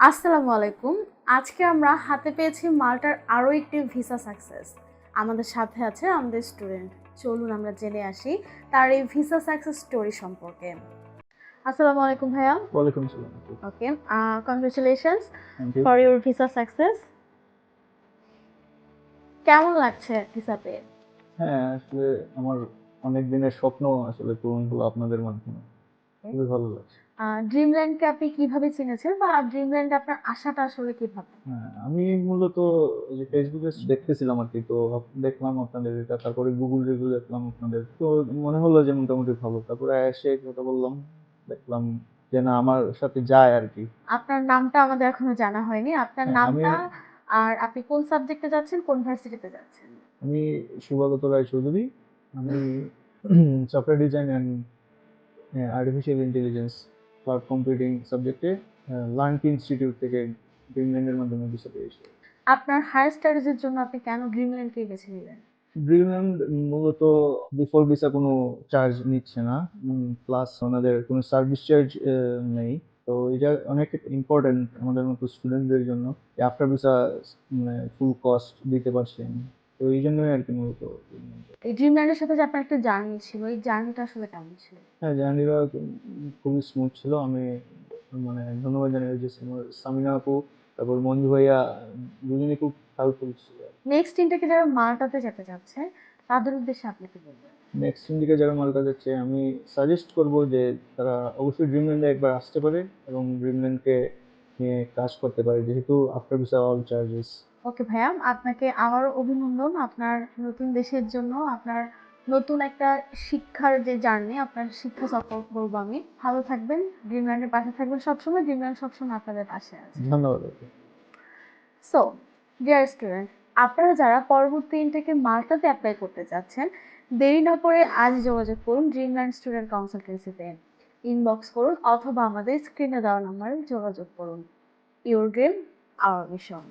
আসসালামু আলাইকুম। আজকে আমরা হাতে পেয়েছি মাল্টার আরও একটি ভিসা সাকসেস। আমাদের সাথে আছে আমাদের স্টুডেন্ট। চলুন আমরা জেনে আসি তার এই ভিসা সাকসেস স্টোরি সম্পর্কে। আসসালামু আলাইকুম ভাইয়া। ওয়ালাইকুম আসসালাম। Okay, congratulations thank you. For your visa success. কেমন লাগছে ভিসা পেয়ে? হ্যাঁ, আসলে আমার অনেক দিনের স্বপ্ন আসলে পূরণ হলো আপনাদের মাধ্যমে। খুবই ভালো লাগছে। ড্রিমল্যান্ডকে আপনি কিভাবে চিনেছেন বা ড্রিমল্যান্ডে আপনার আশাটা আসলে কিভাবে? হ্যাঁ, আমি মূলত ওই যে ফেসবুকে দেখতেছিলাম আরকি। তো দেখলাম আপনাদের এটা। তারপরে গুগল রিভিউ দেখলাম আপনাদের। তো মনে হলো যে মোটামুটি ভালো। তারপরে এসে কথা বললাম। দেখলাম যে না আমার সাথে যায় আরকি। আপনার নামটা আমাদের এখনো জানা হয়নি। আপনার হ্যাঁ, নামটা আর আপনি কোন সাবজেক্টে যাচ্ছেন, কোন ভার্সিটিতে যাচ্ছেন? আমি শুভাগত রায়চৌধুরী। আমি software design and artificial intelligence cloud computing সাবজেক্টে লার্নকি ইনস্টিটিউট থেকে ড্রিমল্যান্ডের মাধ্যমে ভিসা পেয়েছি। আপনার হায়ার স্টাডিজের জন্য আপনি কেন ড্রিমল্যান্ডকে বেছে নিলেন? ড্রিমল্যান্ড মূলত বিফোর ভিসা কোনো চার্জ নিচ্ছে না, প্লাস ওনাদের কোনো সার্ভিস চার্জ নেই। তো এটা অনেক ইম্পর্টেন্ট আমাদের মতো স্টুডেন্টদের জন্য, আফটার ভিসা ফুল কস্ট দিতে পারছেন। তো এই জন্যই আর কি মূলত এই ড্রিমল্যান্ডের সাথে যে আপনার একটা জার্নি ছিল, এই জার্নিটা আসলে কেমন ছিল? হ্যাঁ, জার্নিটা খুবই স্মুথ ছিল। আমি মানে ধন্যবাদ জানাই যে সামিনা আপু, তারপর মঞ্জু ভাইয়া, দুজনেই খুব হেল্পফুল ছিল। নেক্সট ইনটেকে যারা মাল্টাতে যেতে চাচ্ছে তাদের উদ্দেশ্যে আপনি কি বলবেন? নেক্সট ইন্ডিকা যারা মাল্টা যাচ্ছে আমি সাজেস্ট করব যে তারা অবশ্যই ড্রিমল্যান্ডে একবার আসতে পারে এবং ড্রিমল্যান্ডকে নিয়ে কাজ করতে পারে, যেহেতু আফটার ভিসা অল চার্জেস। ওকে ভাইয়া, আপনাকে আবারও অভিনন্দন আপনার নতুন দেশের জন্য, আপনার নতুন একটা শিক্ষার যে জার্নি, আপনার শিক্ষা সফর বলবো আমি। ভালো থাকবেন, ড্রিমল্যান্ডের পাশে থাকবেন সবসময়, ড্রিমল্যান্ড সবসময় আপনাদের পাশে আছে। ধন্যবাদ আপু। সো ডিয়ার স্টুডেন্ট, আপনারা যারা পরবর্তী ইনটেকে মাল্টাতে অ্যাপ্লাই করতে চাচ্ছেন, দেরি না করে আজ যোগাযোগ করুন ড্রিমল্যান্ড স্টুডেন্ট কনসালটেন্সিতে। ইনবক্স করুন অথবা আমাদের স্ক্রিনে দেওয়া নাম্বারে যোগাযোগ করুন। Your dream our mission.